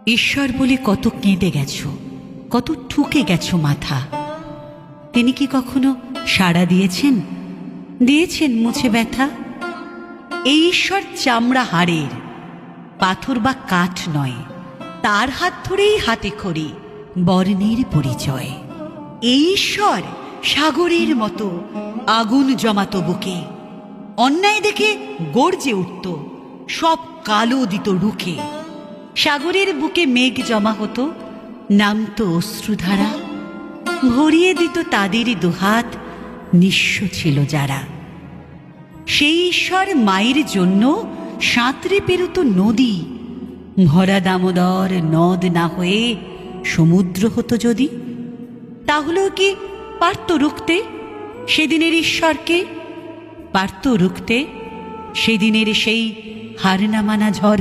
ঈশ্বর বলে কত কেঁদে গেছো, কত ঠুকে গেছো মাথা। তিনি কি কখনো সাড়া দিয়েছেন? দিয়েছেন মুছে ব্যথা? এই ঈশ্বর চামড়া হাড়ের, পাথর বা কাঠ নয়। তার হাত ধরেই হাতে খড়ি, বর্ণের পরিচয়। এই ঈশ্বর সাগরের মতো আগুন জমাতো বুকে, অন্যায় দেখে গর্জে উঠত, সব কালো দিত রুখে। সাগরের বুকে মেঘ জমা হতো, নামতো অশ্রুধারা, ভরিয়ে দিত তাদের দুহাত, নিঃস্ব ছিল যারা। সেই ঈশ্বর মায়ের জন্য সাঁতরে পেরোত নদী, ভরা দামোদর নদ না হয়ে সমুদ্র হতো যদি। তাহলেও কি পারত রুখতে সেদিনের ঈশ্বরকে? পারত রুখতে সেদিনের সেই হার না মানা ঝড়?